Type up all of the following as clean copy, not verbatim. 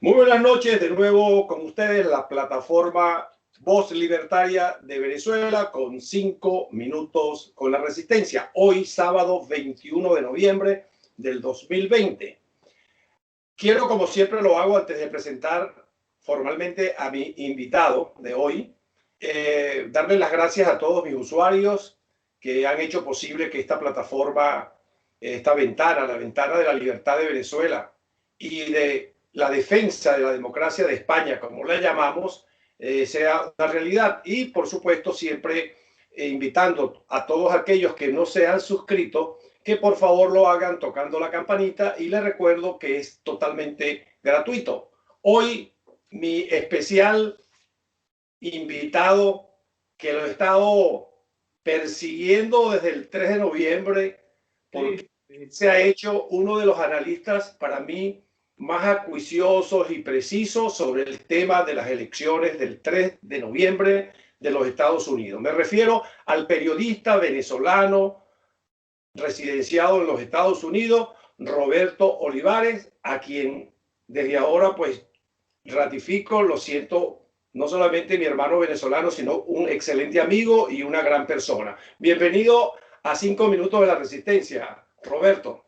Muy buenas noches, de nuevo con ustedes la plataforma Voz Libertaria de Venezuela con 5 minutos con la resistencia. Hoy sábado 21 de noviembre del 2020. Quiero, como siempre lo hago antes de presentar formalmente a mi invitado de hoy, darle las gracias a todos mis usuarios que han hecho posible que esta plataforma, esta ventana, la ventana de la libertad de Venezuela y de la defensa de la democracia de España, como la llamamos, sea una realidad. Y, por supuesto, siempre invitando a todos aquellos que no se han suscrito, que por favor lo hagan tocando la campanita, y les recuerdo que es totalmente gratuito. Hoy mi especial invitado, que lo he estado persiguiendo desde el 3 de noviembre, porque se ha hecho uno de los analistas para mí más acuiciosos y precisos sobre el tema de las elecciones del 3 de noviembre de los Estados Unidos. Me refiero al periodista venezolano residenciado en los Estados Unidos, Roberto Olivares, a quien desde ahora pues ratifico, lo siento, no solamente mi hermano venezolano, sino un excelente amigo y una gran persona. Bienvenido a 5 minutos de la resistencia, Roberto.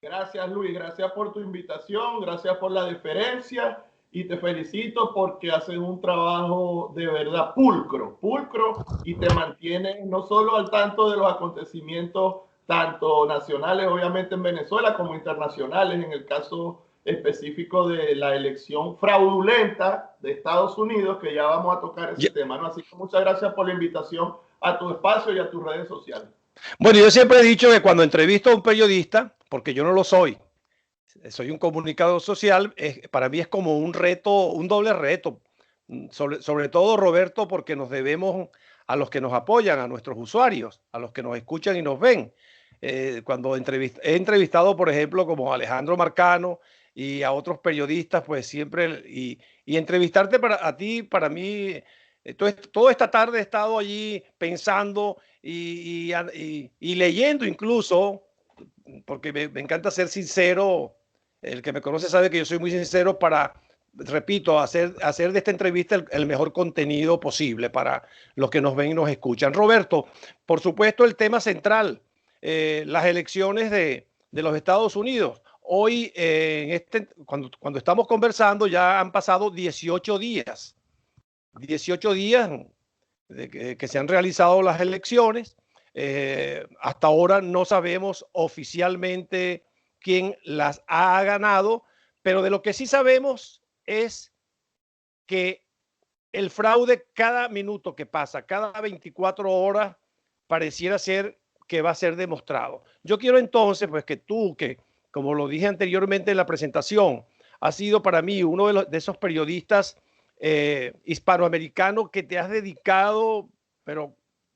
Gracias, Luis, gracias por tu invitación, gracias por la deferencia y te felicito porque haces un trabajo de verdad pulcro y te mantienes no solo al tanto de los acontecimientos tanto nacionales, obviamente en Venezuela, como internacionales, en el caso específico de la elección fraudulenta de Estados Unidos, que ya vamos a tocar ese tema, ¿no? Así que muchas gracias por la invitación a tu espacio y a tus redes sociales. Bueno, yo siempre he dicho que cuando entrevisto a un periodista, porque yo no lo soy un comunicador social, para mí es como un reto, un doble reto, sobre todo, Roberto, porque nos debemos a los que nos apoyan, a nuestros usuarios, a los que nos escuchan y nos ven. Cuando he entrevistado, por ejemplo, como a Alejandro Marcano y a otros periodistas, pues siempre, y entrevistarte a ti, para mí, toda esta tarde he estado allí pensando y leyendo incluso, porque me encanta ser sincero. El que me conoce sabe que yo soy muy sincero para, repito, hacer de esta entrevista el mejor contenido posible para los que nos ven y nos escuchan. Roberto, por supuesto, el tema central, las elecciones de los Estados Unidos. Hoy, cuando estamos conversando, ya han pasado 18 días. 18 días de que se han realizado las elecciones. Hasta ahora no sabemos oficialmente quién las ha ganado, pero de lo que sí sabemos es que el fraude, cada minuto que pasa, cada 24 horas, pareciera ser que va a ser demostrado. Yo quiero entonces, pues, que tú, que como lo dije anteriormente en la presentación, has sido para mí uno de esos periodistas hispanoamericanos que te has dedicado, pero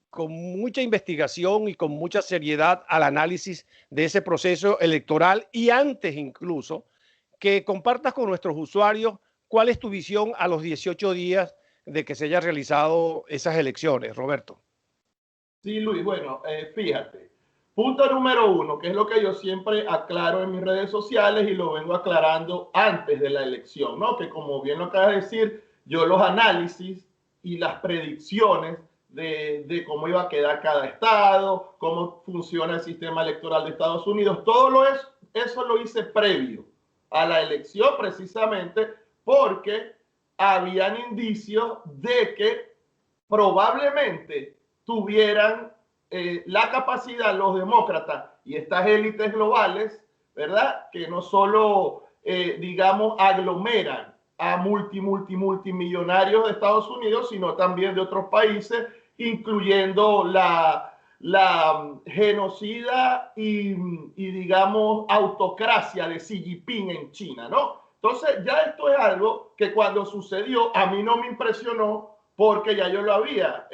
con mucha investigación y con mucha seriedad, al análisis de ese proceso electoral, y antes incluso que compartas con nuestros usuarios cuál es tu visión a los 18 días de que se hayan realizado esas elecciones, Roberto. Sí, Luis, bueno, fíjate, punto número uno, que es lo que yo siempre aclaro en mis redes sociales y lo vengo aclarando antes de la elección, ¿no? Que como bien lo acabas de decir, yo los análisis y las predicciones de cómo iba a quedar cada estado, cómo funciona el sistema electoral de Estados Unidos, eso lo hice previo a la elección, precisamente porque habían indicios de que probablemente tuvieran la capacidad los demócratas y estas élites globales, ¿verdad? Que no solo, digamos, aglomeran a multimillonarios de Estados Unidos, sino también de otros países, incluyendo la genocida y, digamos, autocracia de Xi Jinping en China, ¿no? Entonces, ya esto es algo que cuando sucedió a mí no me impresionó, porque ya yo lo había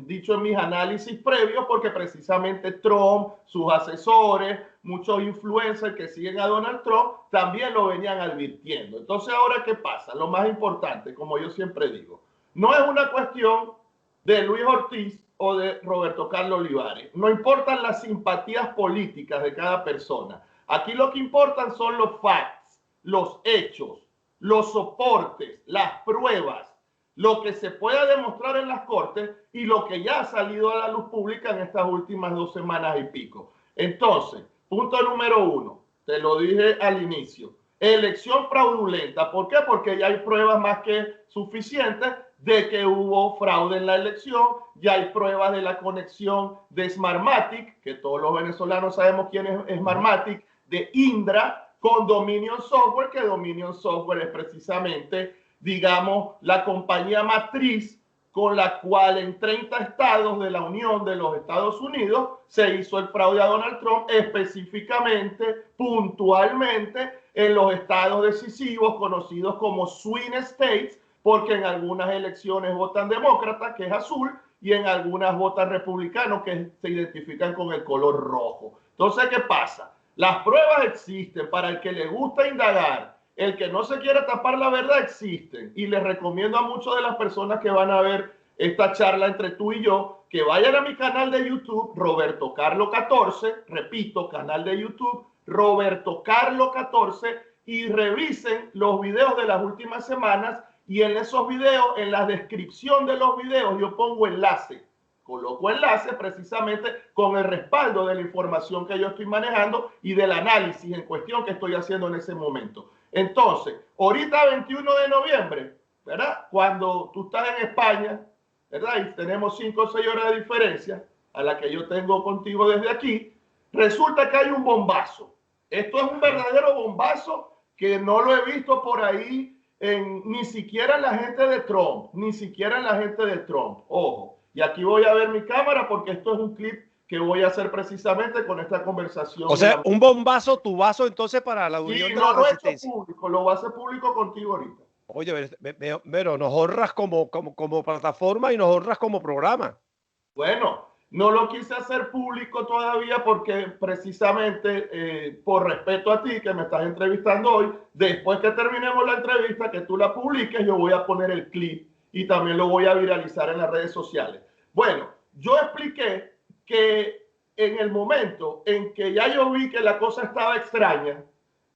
dicho en mis análisis previos, porque precisamente Trump, sus asesores, muchos influencers que siguen a Donald Trump, también lo venían advirtiendo. Entonces, ¿ahora qué pasa? Lo más importante, como yo siempre digo, no es una cuestión de Luis Ortiz o de Roberto Carlos Olivares. No importan las simpatías políticas de cada persona. Aquí lo que importan son los facts, los hechos, los soportes, las pruebas, lo que se pueda demostrar en las cortes y lo que ya ha salido a la luz pública en estas últimas 2 semanas y pico. Entonces, punto número 1, te lo dije al inicio, elección fraudulenta. ¿Por qué? Porque ya hay pruebas más que suficientes de que hubo fraude en la elección, ya hay pruebas de la conexión de Smartmatic, que todos los venezolanos sabemos quién es Smartmatic, de Indra con Dominion Software, que Dominion Software es precisamente, digamos, la compañía matriz con la cual en 30 estados de la Unión de los Estados Unidos se hizo el fraude a Donald Trump, específicamente, puntualmente, en los estados decisivos conocidos como swing states, porque en algunas elecciones votan demócratas, que es azul, y en algunas votan republicanos, que se identifican con el color rojo. Entonces, ¿qué pasa? Las pruebas existen para el que le gusta indagar. El que no se quiera tapar la verdad existen. Y les recomiendo a muchas de las personas que van a ver esta charla entre tú y yo, que vayan a mi canal de YouTube, Roberto Carlo 14, repito, canal de YouTube, Roberto Carlo 14, y revisen los videos de las últimas semanas. Y en esos videos, en la descripción de los videos, yo pongo enlace. Coloco enlace precisamente con el respaldo de la información que yo estoy manejando y del análisis en cuestión que estoy haciendo en ese momento. Entonces, ahorita 21 de noviembre, ¿verdad? Cuando tú estás en España, ¿verdad? Y tenemos 5 o 6 horas de diferencia a la que yo tengo contigo desde aquí, resulta que hay un bombazo. Esto es un verdadero bombazo que no lo he visto por ahí ni siquiera en la gente de Trump, ni siquiera en la gente de Trump. Ojo, y aquí voy a ver mi cámara porque esto es un clip que voy a hacer precisamente con esta conversación. O sea, un bombazo, tu vaso entonces para la Unión de la Resistencia. Sí, no lo he hecho público, lo voy a hacer público contigo ahorita. Oye, pero nos honras como plataforma y nos honras como programa. Bueno, no lo quise hacer público todavía porque precisamente por respeto a ti que me estás entrevistando hoy, después que terminemos la entrevista, que tú la publiques, yo voy a poner el clip y también lo voy a viralizar en las redes sociales. Bueno, yo expliqué que en el momento en que ya yo vi que la cosa estaba extraña,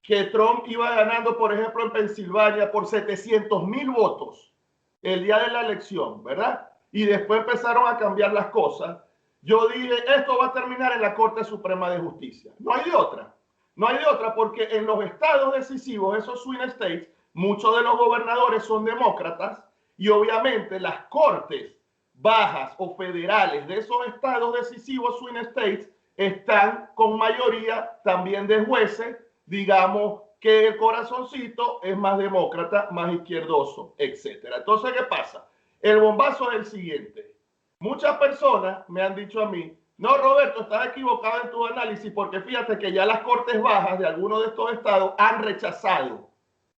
que Trump iba ganando, por ejemplo, en Pensilvania por 700,000 votos el día de la elección, ¿verdad? Y después empezaron a cambiar las cosas. Yo dije, esto va a terminar en la Corte Suprema de Justicia. No hay de otra. No hay de otra porque en los estados decisivos, esos swing states, muchos de los gobernadores son demócratas y obviamente las cortes bajas o federales de esos estados decisivos, swing states, están con mayoría también de jueces, digamos que el corazoncito es más demócrata, más izquierdoso, etcétera. Entonces, ¿qué pasa? El bombazo es el siguiente. Muchas personas me han dicho a mí, no, Roberto, estás equivocado en tu análisis porque fíjate que ya las cortes bajas de algunos de estos estados han rechazado,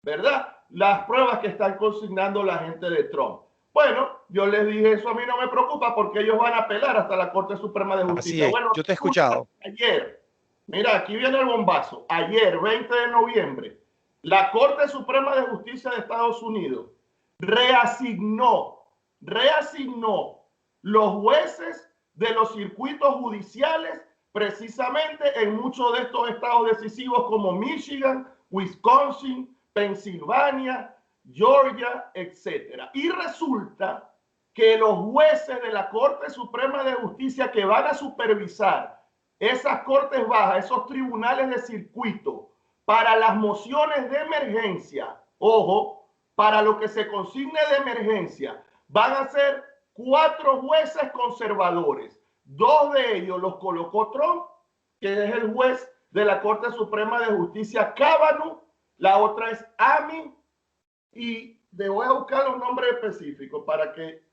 ¿verdad?, las pruebas que están consignando la gente de Trump. Bueno, yo les dije, eso a mí no me preocupa porque ellos van a apelar hasta la Corte Suprema de Justicia. Así es, bueno, yo te he escuchado. Ayer, mira, aquí viene el bombazo. Ayer, 20 de noviembre, la Corte Suprema de Justicia de Estados Unidos reasignó los jueces de los circuitos judiciales precisamente en muchos de estos estados decisivos como Michigan, Wisconsin, Pensilvania, Georgia, etcétera. Y resulta que los jueces de la Corte Suprema de Justicia que van a supervisar esas cortes bajas, esos tribunales de circuito, para las mociones de emergencia, ojo, para lo que se consigne de emergencia, van a ser 4 jueces conservadores. 2 de ellos los colocó Trump, que es el juez de la Corte Suprema de Justicia, Kavanaugh. La otra es Amy, y te voy a buscar los nombres específicos para que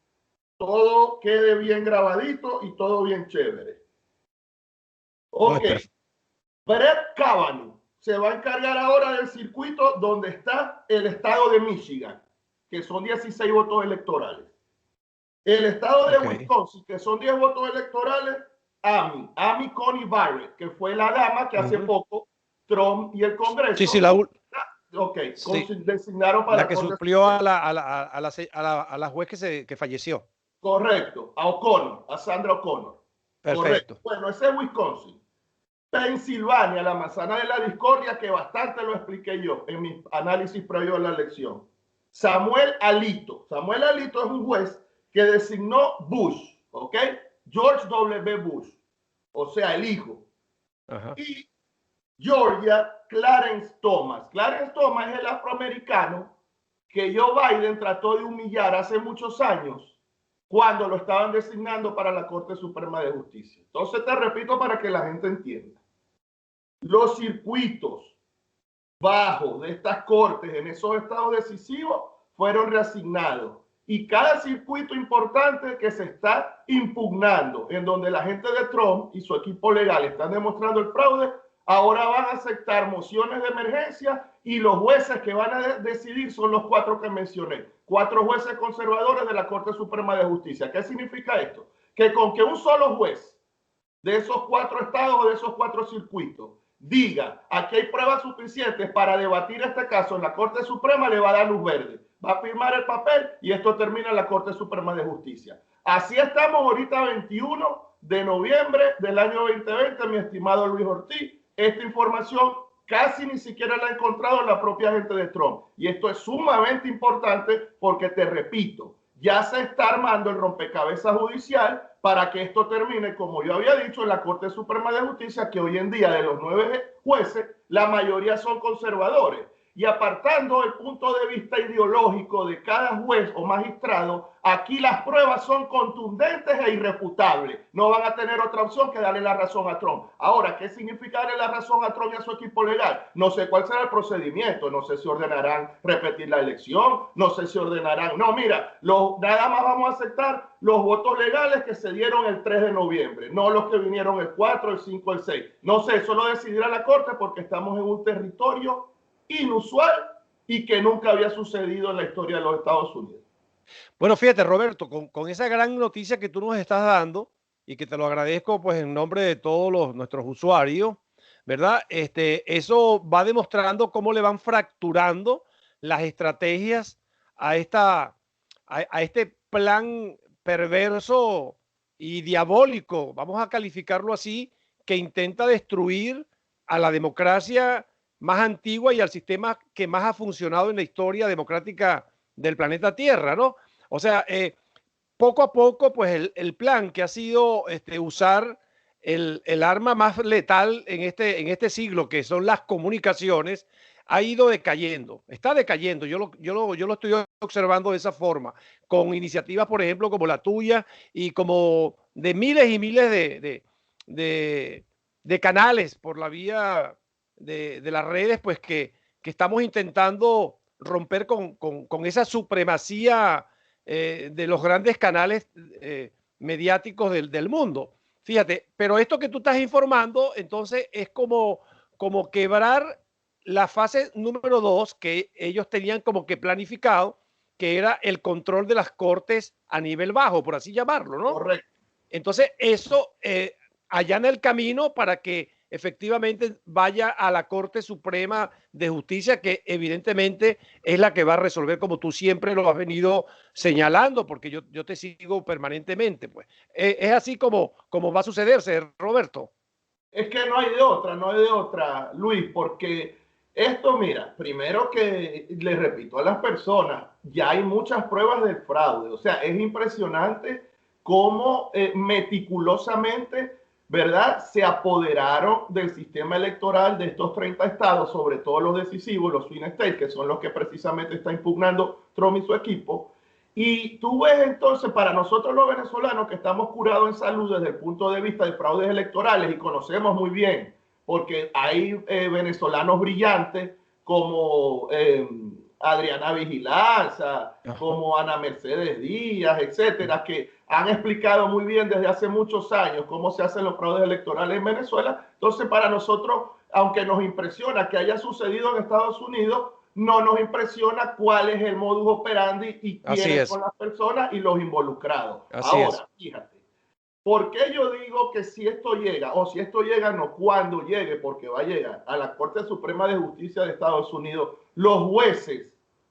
todo quede bien grabadito y todo bien chévere. Ok, Brett Kavanaugh se va a encargar ahora del circuito donde está el estado de Michigan, que son 16 votos electorales. El estado de Wisconsin, que son 10 votos electorales, Amy Coney Barrett, que fue la dama que hace poco Trump y el Congreso. Sí, designaron para la que suplió a la juez que falleció. Correcto, a O'Connor, a Sandra O'Connor. Perfecto. Correcto. Bueno, ese es Wisconsin. Pensilvania, la manzana de la discordia, que bastante lo expliqué yo en mi análisis previo a la elección. Samuel Alito. Samuel Alito es un juez que designó Bush, ¿ok? George W. Bush, o sea, el hijo. Ajá. Y Georgia, Clarence Thomas. Clarence Thomas es el afroamericano que Joe Biden trató de humillar hace muchos años cuando lo estaban designando para la Corte Suprema de Justicia. Entonces te repito para que la gente entienda. Los circuitos bajos de estas cortes en esos estados decisivos fueron reasignados. Y cada circuito importante que se está impugnando, en donde la gente de Trump y su equipo legal están demostrando el fraude, ahora van a aceptar mociones de emergencia y los jueces que van a decidir son los 4 que mencioné. 4 jueces conservadores de la Corte Suprema de Justicia. ¿Qué significa esto? Que con que un solo juez de esos 4 estados o de esos 4 circuitos diga aquí hay pruebas suficientes para debatir este caso en la Corte Suprema, le va a dar luz verde. Va a firmar el papel y esto termina en la Corte Suprema de Justicia. Así estamos ahorita 21 de noviembre del año 2020, mi estimado Luis Ortiz. Esta información casi ni siquiera la ha encontrado la propia gente de Trump. Y esto es sumamente importante porque, te repito, ya se está armando el rompecabezas judicial para que esto termine, como yo había dicho, en la Corte Suprema de Justicia, que hoy en día de los 9 jueces, la mayoría son conservadores. Y apartando el punto de vista ideológico de cada juez o magistrado, aquí las pruebas son contundentes e irrefutables. No van a tener otra opción que darle la razón a Trump. Ahora, ¿qué significa darle la razón a Trump y a su equipo legal? No sé cuál será el procedimiento. No sé si ordenarán repetir la elección. No sé si ordenarán... No, mira, nada más vamos a aceptar los votos legales que se dieron el 3 de noviembre. No los que vinieron el 4, el 5, el 6. No sé, eso lo decidirá la Corte porque estamos en un territorio inusual y que nunca había sucedido en la historia de los Estados Unidos. Bueno, fíjate, Roberto, con esa gran noticia que tú nos estás dando y que te lo agradezco pues en nombre de todos nuestros usuarios, ¿verdad? Eso va demostrando cómo le van fracturando las estrategias a este plan perverso y diabólico, vamos a calificarlo así, que intenta destruir a la democracia más antigua y al sistema que más ha funcionado en la historia democrática del planeta Tierra, ¿no? O sea, poco a poco, pues el plan que ha sido usar el arma más letal en este siglo, que son las comunicaciones, ha ido decayendo, está decayendo. Yo lo estoy observando de esa forma, con iniciativas, por ejemplo, como la tuya y como de miles y miles de canales por la vía de las redes, pues que estamos intentando romper con esa supremacía de los grandes canales mediáticos del mundo. Fíjate, pero esto que tú estás informando, entonces es como quebrar la fase número 2 que ellos tenían como que planificado, que era el control de las cortes a nivel bajo, por así llamarlo, ¿no? Correcto. Entonces eso allana el camino para que efectivamente vaya a la Corte Suprema de Justicia, que evidentemente es la que va a resolver, como tú siempre lo has venido señalando, porque yo te sigo permanentemente. Pues es así como va a sucederse, Roberto. Es que no hay de otra, Luis, porque esto, mira, primero que les repito a las personas, ya hay muchas pruebas del fraude. O sea, es impresionante cómo meticulosamente, ¿verdad?, se apoderaron del sistema electoral de estos 30 estados, sobre todo los decisivos, los swing states, que son los que precisamente está impugnando Trump y su equipo. Y tú ves entonces, para nosotros los venezolanos que estamos curados en salud desde el punto de vista de fraudes electorales y conocemos muy bien, porque hay venezolanos brillantes como Adriana Vigilanza, como Ana Mercedes Díaz, etcétera, que han explicado muy bien desde hace muchos años cómo se hacen los fraudes electorales en Venezuela. Entonces, para nosotros, aunque nos impresiona que haya sucedido en Estados Unidos, no nos impresiona cuál es el modus operandi y quiénes son las personas y los involucrados. Ahora, fíjate, ¿por qué yo digo que si esto llega, o si esto llega, no, cuando llegue, porque va a llegar a la Corte Suprema de Justicia de Estados Unidos, los jueces,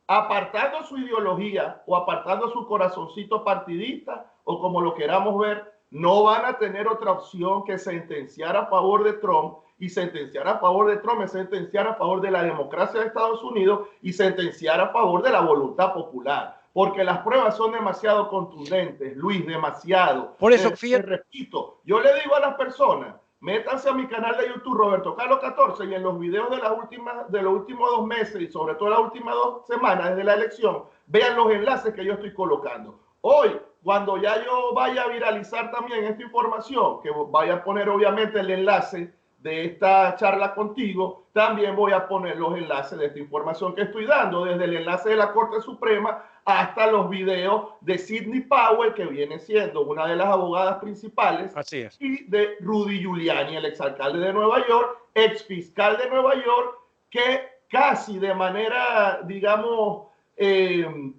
apartando su ideología o apartando su corazoncito partidista, o como lo queramos ver, no van a tener otra opción que sentenciar a favor de Trump y sentenciar a favor de Trump es sentenciar a favor de la democracia de Estados Unidos y sentenciar a favor de la voluntad popular. Porque las pruebas son demasiado contundentes, Luis, demasiado. Por eso, fíjate. Te repito, yo le digo a las personas, métanse a mi canal de YouTube, Roberto Carlos 14, y en los videos de los últimos 2 meses y sobre todo las últimas 2 semanas desde la elección, vean los enlaces que yo estoy colocando. Hoy, cuando ya yo vaya a viralizar también esta información, que vaya a poner obviamente el enlace de esta charla contigo, también voy a poner los enlaces de esta información que estoy dando, desde el enlace de la Corte Suprema hasta los videos de Sidney Powell, que viene siendo una de las abogadas principales, Así es, y de Rudy Giuliani, el exalcalde de Nueva York, exfiscal de Nueva York, que casi de manera, digamos,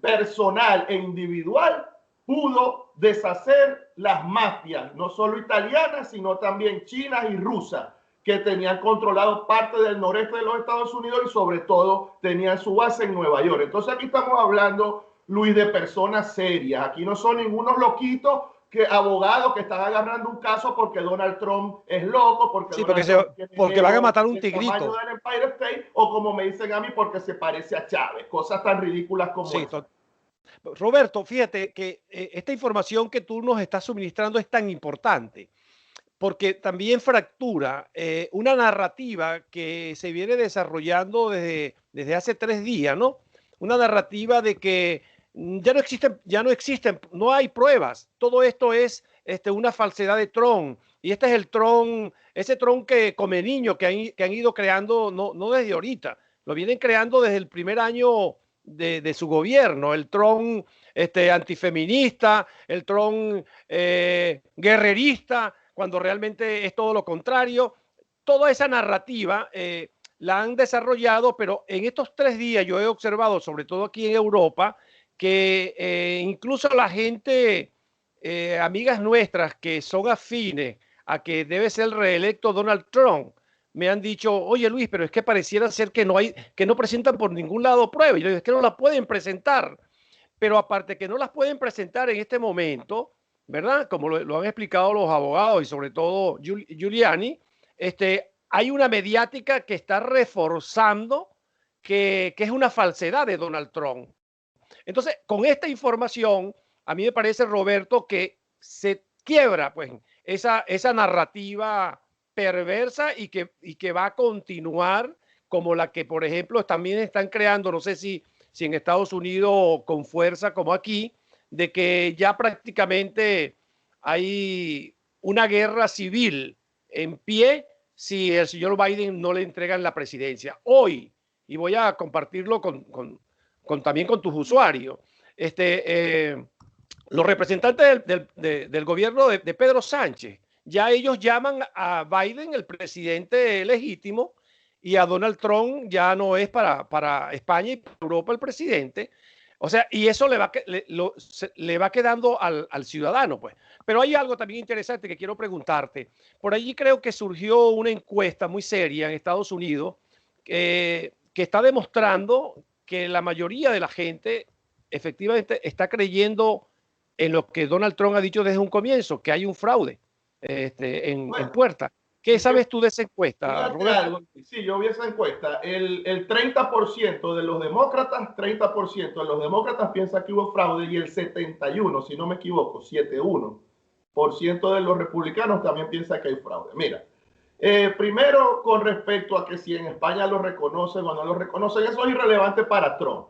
personal e individual, pudo deshacer las mafias, no solo italianas, sino también chinas y rusas, que tenían controlado parte del noreste de los Estados Unidos y sobre todo tenían su base en Nueva York. Entonces aquí estamos hablando, Luis, de personas serias. Aquí no son ningunos loquitos, abogados que están agarrando un caso porque Donald Trump es loco, porque, sí, porque van a matar un el tamaño tigrito. del Empire State, o como me dicen a mí, porque se parece a Chávez. Cosas tan ridículas como Sí, esa. Roberto, fíjate que esta información que tú nos estás suministrando es tan importante, porque también fractura una narrativa que se viene desarrollando desde hace 3 días, ¿no? Una narrativa de que no hay pruebas. Todo esto es una falsedad de Trump. Y este es el Trump, ese Trump que come niño que han ido creando, no desde ahorita, lo vienen creando desde el primer año de su gobierno, el Trump antifeminista, el Trump guerrerista, cuando realmente es todo lo contrario. Toda esa narrativa la han desarrollado, pero en estos 3 días yo he observado, sobre todo aquí en Europa, que incluso la gente, amigas nuestras que son afines a que debe ser reelecto Donald Trump, me han dicho, oye Luis, pero es que pareciera ser que no presentan por ningún lado pruebas. Yo digo, es que no las pueden presentar. Pero aparte que no las pueden presentar en este momento, ¿verdad? Como lo han explicado los abogados y sobre todo Giuliani, hay una mediática que está reforzando que es una falsedad de Donald Trump. Entonces, con esta información, a mí me parece, Roberto, que se quiebra pues esa narrativa perversa y que va a continuar como la que, por ejemplo, también están creando, no sé si en Estados Unidos con fuerza como aquí, de que ya prácticamente hay una guerra civil en pie si el señor Biden no le entregan la presidencia. Hoy, y voy a compartirlo también con tus usuarios, los representantes del gobierno de Pedro Sánchez, ya ellos llaman a Biden el presidente legítimo y a Donald Trump ya no es para España y para Europa el presidente. O sea, y eso le va quedando al ciudadano, pues. Pero hay algo también interesante que quiero preguntarte. Por allí creo que surgió una encuesta muy seria en Estados Unidos que está demostrando que la mayoría de la gente efectivamente está creyendo en lo que Donald Trump ha dicho desde un comienzo, que hay un fraude en puerta. ¿Qué sabes tú de esa encuesta, Roberto? Algo. Sí, yo vi esa encuesta. El 30% de los demócratas, 30% de los demócratas piensa que hubo fraude y el 71, si no me equivoco, 71% de los republicanos también piensa que hay fraude. Mira, primero con respecto a que si en España lo reconocen o no lo reconocen, eso es irrelevante para Trump.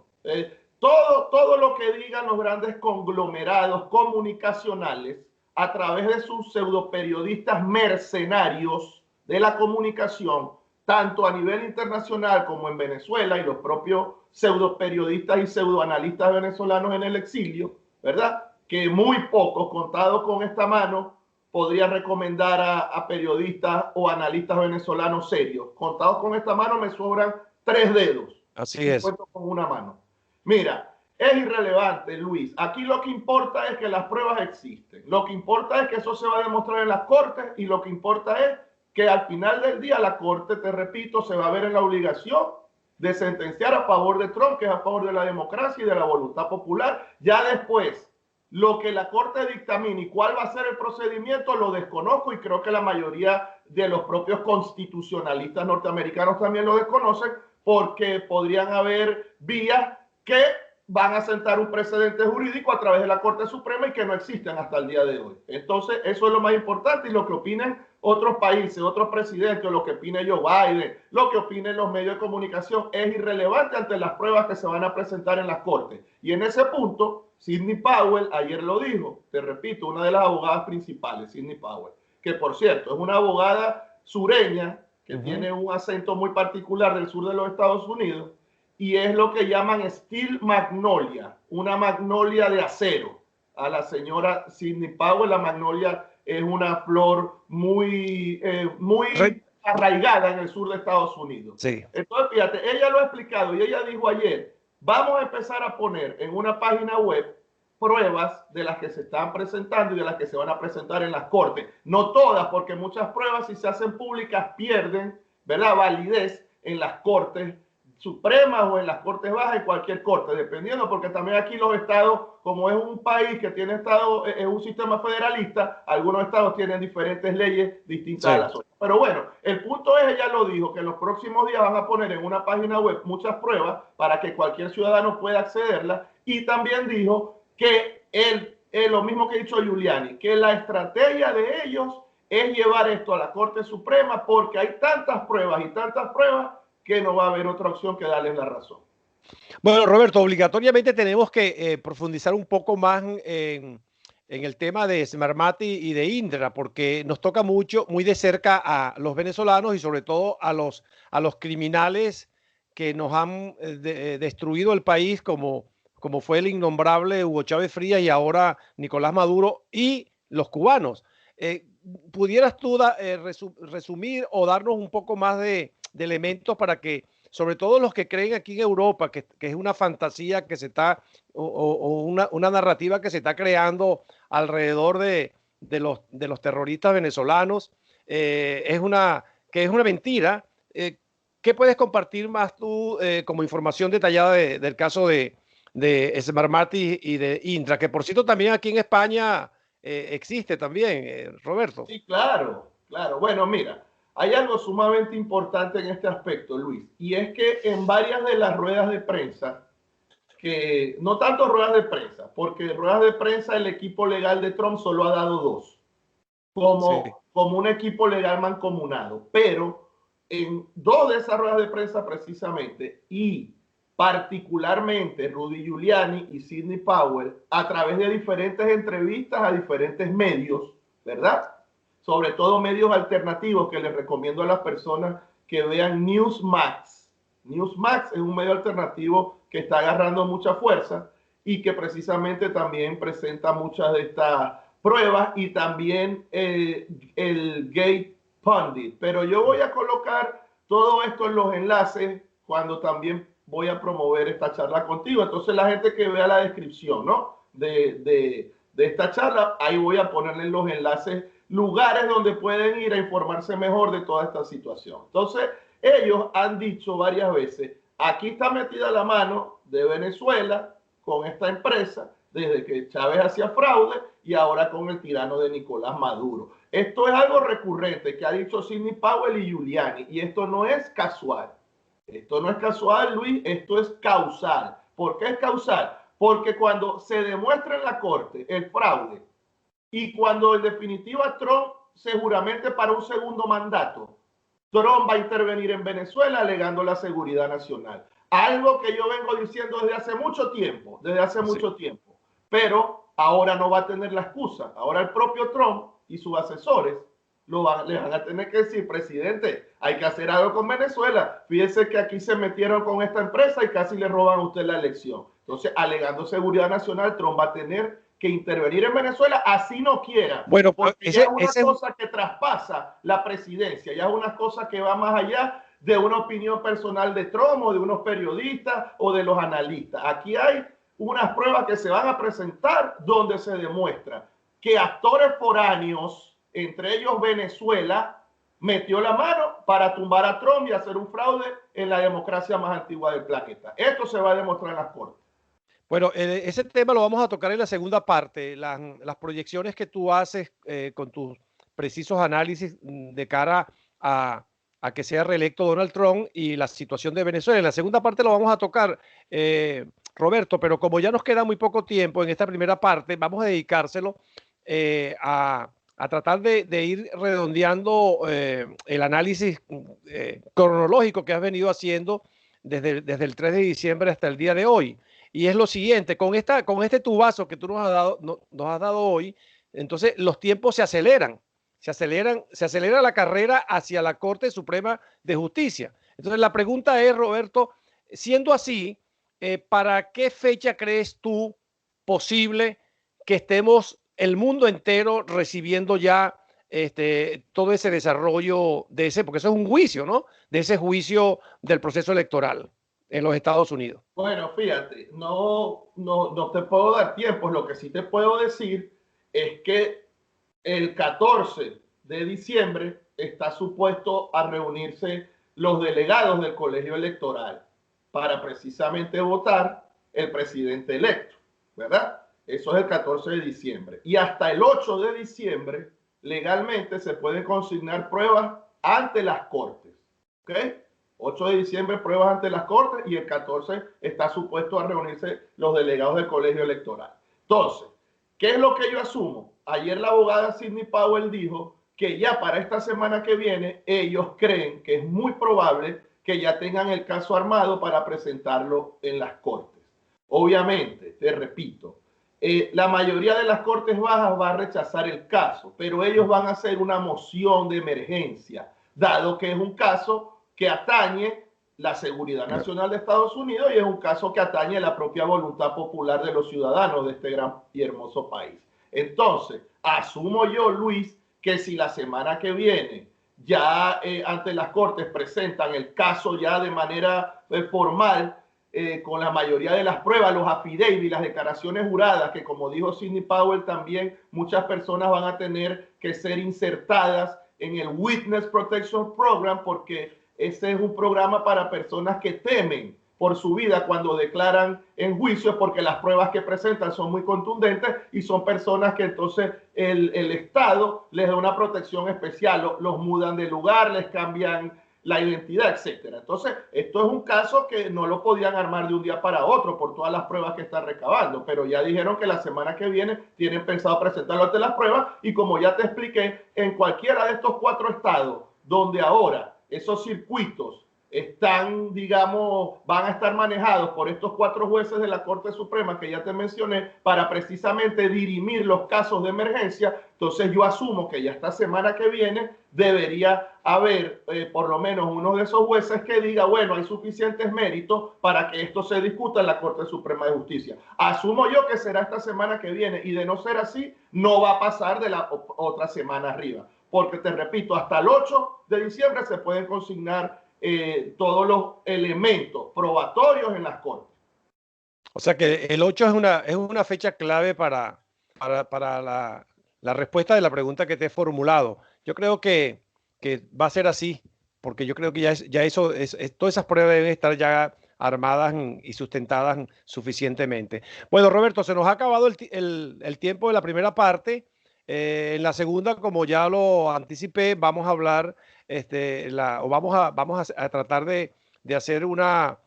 Todo lo que digan los grandes conglomerados comunicacionales a través de sus pseudoperiodistas mercenarios de la comunicación, tanto a nivel internacional como en Venezuela y los propios pseudoperiodistas y pseudoanalistas venezolanos en el exilio, ¿verdad? Que muy pocos, contados con esta mano, podría recomendar a periodistas o analistas venezolanos serios. Contados con esta mano me sobran 3 dedos. Así es. Cuento con una mano. Mira, es irrelevante, Luis. Aquí lo que importa es que las pruebas existen. Lo que importa es que eso se va a demostrar en las cortes y lo que importa es que al final del día la corte, te repito, se va a ver en la obligación de sentenciar a favor de Trump, que es a favor de la democracia y de la voluntad popular. Ya después, lo que la corte dictamine y cuál va a ser el procedimiento, lo desconozco y creo que la mayoría de los propios constitucionalistas norteamericanos también lo desconocen, porque podrían haber vías que van a sentar un precedente jurídico a través de la Corte Suprema y que no existen hasta el día de hoy. Entonces, eso es lo más importante, y lo que opinen otros países, otros presidentes, o lo que opine Joe Biden, lo que opinen los medios de comunicación, es irrelevante ante las pruebas que se van a presentar en las Cortes. Y en ese punto, Sidney Powell ayer lo dijo, te repito, una de las abogadas principales, Sidney Powell, que por cierto es una abogada sureña que tiene un acento muy particular del sur de los Estados Unidos, y es lo que llaman Steel Magnolia, una magnolia de acero. A la señora Sidney Powell, la magnolia es una flor muy arraigada en el sur de Estados Unidos. Sí. Entonces, fíjate, ella lo ha explicado y ella dijo ayer, vamos a empezar a poner en una página web pruebas de las que se están presentando y de las que se van a presentar en las cortes. No todas, porque muchas pruebas, si se hacen públicas, pierden, ¿verdad?, validez en las cortes supremas o en las cortes bajas, en cualquier corte, dependiendo, porque también aquí los estados, como es un país que tiene estado, es un sistema federalista, algunos estados tienen diferentes leyes distintas a las otras. Pero bueno, el punto es, ella lo dijo, que en los próximos días van a poner en una página web muchas pruebas para que cualquier ciudadano pueda accederlas, y también dijo que lo mismo que ha dicho Giuliani, que la estrategia de ellos es llevar esto a la Corte Suprema, porque hay tantas pruebas que no va a haber otra opción que darles la razón. Bueno, Roberto, obligatoriamente tenemos que profundizar un poco más en el tema de Smartmatic y de Indra, porque nos toca mucho, muy de cerca a los venezolanos y sobre todo a los criminales que nos han destruido el país, como fue el innombrable Hugo Chávez Frías y ahora Nicolás Maduro, y los cubanos. ¿Pudieras tú resumir o darnos un poco más de elementos para que, sobre todo los que creen aquí en Europa, que es una fantasía que se está, o una narrativa que se está creando alrededor de los terroristas venezolanos, que es una mentira? ¿Qué puedes compartir más tú como información detallada del caso de Smartmatic y de Indra, que por cierto también aquí en España existe también, Roberto? Sí, claro, claro. Bueno, mira, hay algo sumamente importante en este aspecto, Luis, y es que en varias de las ruedas de prensa, que no tanto ruedas de prensa, porque ruedas de prensa el equipo legal de Trump solo ha dado dos, como un equipo legal mancomunado, pero en dos de esas ruedas de prensa precisamente, y particularmente Rudy Giuliani y Sidney Powell, a través de diferentes entrevistas a diferentes medios, ¿verdad?, sobre todo medios alternativos que les recomiendo a las personas que vean Newsmax. Newsmax es un medio alternativo que está agarrando mucha fuerza y que precisamente también presenta muchas de estas pruebas, y también el Gay Pundit. Pero yo voy a colocar todo esto en los enlaces cuando también voy a promover esta charla contigo. Entonces la gente que vea la descripción, ¿no?, de esta charla, ahí voy a ponerle los enlaces, lugares donde pueden ir a informarse mejor de toda esta situación. Entonces, ellos han dicho varias veces, aquí está metida la mano de Venezuela con esta empresa, desde que Chávez hacía fraude y ahora con el tirano de Nicolás Maduro. Esto es algo recurrente que ha dicho Sidney Powell y Giuliani, y esto no es casual. Esto no es casual, Luis, esto es causal. ¿Por qué es causal? Porque cuando se demuestra en la corte el fraude, y cuando en definitiva Trump se juramente para un segundo mandato, Trump va a intervenir en Venezuela alegando la seguridad nacional. Algo que yo vengo diciendo desde hace mucho tiempo, pero ahora no va a tener la excusa. Ahora el propio Trump y sus asesores le van a tener que decir, presidente, hay que hacer algo con Venezuela. Fíjese que aquí se metieron con esta empresa y casi le roban a usted la elección. Entonces, alegando seguridad nacional, Trump va a tener que intervenir en Venezuela, así no quiera. Bueno, porque ya es una cosa que traspasa la presidencia, ya es una cosa que va más allá de una opinión personal de Trump o de unos periodistas o de los analistas. Aquí hay unas pruebas que se van a presentar donde se demuestra que actores foráneos, entre ellos Venezuela, metió la mano para tumbar a Trump y hacer un fraude en la democracia más antigua del planeta. Esto se va a demostrar en las cortes. Bueno, ese tema lo vamos a tocar en la segunda parte, las proyecciones que tú haces con tus precisos análisis de cara a que sea reelecto Donald Trump y la situación de Venezuela. En la segunda parte lo vamos a tocar, Roberto, pero como ya nos queda muy poco tiempo en esta primera parte, vamos a dedicárselo a tratar de ir redondeando el análisis cronológico que has venido haciendo desde el 3 de diciembre hasta el día de hoy. Y es lo siguiente, con este tubazo que tú nos has dado hoy, entonces los tiempos se aceleran. Se acelera la carrera hacia la Corte Suprema de Justicia. Entonces la pregunta es, Roberto, siendo así, ¿para qué fecha crees tú posible que estemos el mundo entero recibiendo ya todo ese desarrollo de ese, porque eso es un juicio, ¿no? De ese juicio del proceso electoral en los Estados Unidos? Bueno, fíjate, no te puedo dar tiempos. Lo que sí te puedo decir es que el 14 de diciembre está supuesto a reunirse los delegados del colegio electoral para precisamente votar el presidente electo, ¿verdad? Eso es el 14 de diciembre. Y hasta el 8 de diciembre, legalmente se pueden consignar pruebas ante las cortes, ¿ok? 8 de diciembre, pruebas ante las cortes, y el 14 está supuesto a reunirse los delegados del colegio electoral. Entonces, ¿qué es lo que yo asumo? Ayer la abogada Sidney Powell dijo que ya para esta semana que viene ellos creen que es muy probable que ya tengan el caso armado para presentarlo en las cortes. Obviamente, te repito, la mayoría de las cortes bajas va a rechazar el caso, pero ellos van a hacer una moción de emergencia, dado que es un caso que atañe la seguridad nacional de Estados Unidos y es un caso que atañe la propia voluntad popular de los ciudadanos de este gran y hermoso país. Entonces, asumo yo, Luis, que si la semana que viene ya ante las cortes presentan el caso ya de manera formal, con la mayoría de las pruebas, los affidavits, las declaraciones juradas, que como dijo Sidney Powell también, muchas personas van a tener que ser insertadas en el Witness Protection Program, porque ese es un programa para personas que temen por su vida cuando declaran en juicio, porque las pruebas que presentan son muy contundentes y son personas que entonces el Estado les da una protección especial, los mudan de lugar, les cambian la identidad, etcétera. Entonces, esto es un caso que no lo podían armar de un día para otro por todas las pruebas que están recabando, pero ya dijeron que la semana que viene tienen pensado presentarlo ante las pruebas, y como ya te expliqué, en cualquiera de estos 4 estados donde ahora esos circuitos están, digamos, van a estar manejados por estos 4 jueces de la Corte Suprema que ya te mencioné para precisamente dirimir los casos de emergencia. Entonces yo asumo que ya esta semana que viene debería haber por lo menos uno de esos jueces que diga, bueno, hay suficientes méritos para que esto se discuta en la Corte Suprema de Justicia. Asumo yo que será esta semana que viene, y de no ser así, no va a pasar de la otra semana arriba. Porque te repito, hasta el 8 de diciembre se pueden consignar todos los elementos probatorios en las cortes. O sea que el 8 es una fecha clave para la respuesta de la pregunta que te he formulado. Yo creo que va a ser así, porque yo creo que ya todas esas pruebas deben estar ya armadas y sustentadas suficientemente. Bueno, Roberto, se nos ha acabado el tiempo de la primera parte. En la segunda, como ya lo anticipé, vamos a hablar, vamos a tratar de hacer una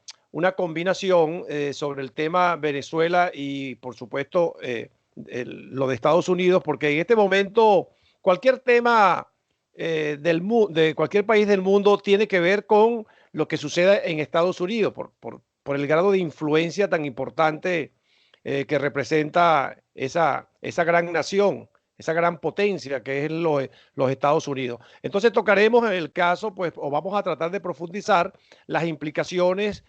combinación sobre el tema Venezuela y, por supuesto, lo de Estados Unidos, porque en este momento cualquier tema de cualquier país del mundo tiene que ver con lo que suceda en Estados Unidos, por el grado de influencia tan importante que representa esa gran nación, esa gran potencia que es los Estados Unidos. Entonces tocaremos el caso, pues, o vamos a tratar de profundizar las implicaciones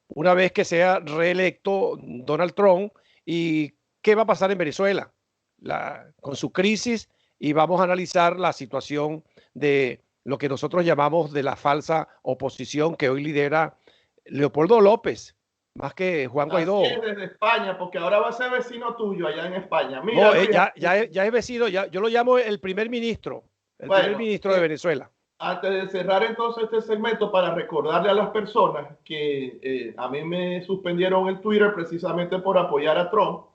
una vez que sea reelecto Donald Trump, y qué va a pasar en Venezuela con su crisis, y vamos a analizar la situación de lo que nosotros llamamos de la falsa oposición que hoy lidera Leopoldo López, más que Juan Guaidó. Así es, desde España, porque ahora va a ser vecino tuyo allá en España. Mira, no, ya es vecino, yo lo llamo el primer ministro, primer ministro de Venezuela. Antes de cerrar entonces este segmento, para recordarle a las personas que a mí me suspendieron el Twitter precisamente por apoyar a Trump,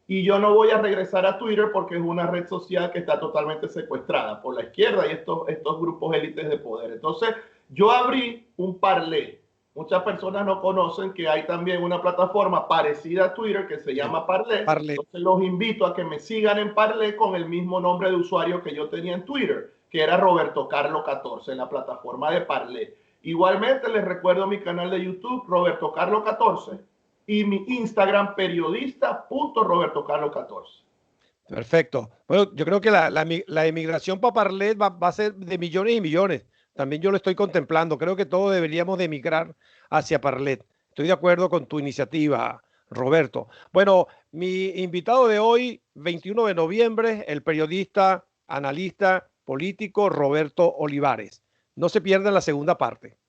y yo no voy a regresar a Twitter porque es una red social que está totalmente secuestrada por la izquierda y estos grupos élites de poder. Entonces, yo abrí un Parler. Muchas personas no conocen que hay también una plataforma parecida a Twitter que se llama Parler. Parler. Entonces, los invito a que me sigan en Parler con el mismo nombre de usuario que yo tenía en Twitter, que era Roberto Carlos 14, en la plataforma de Parler. Igualmente, les recuerdo mi canal de YouTube, Roberto Carlos 14, y mi Instagram, periodista.robertocarlos14. Perfecto. Bueno, yo creo que la emigración para Parler va a ser de millones y millones. También yo lo estoy contemplando. Creo que todos deberíamos de emigrar hacia Parler. Estoy de acuerdo con tu iniciativa, Roberto. Bueno, mi invitado de hoy, 21 de noviembre, el periodista, analista político Roberto Olivares. No se pierdan la segunda parte.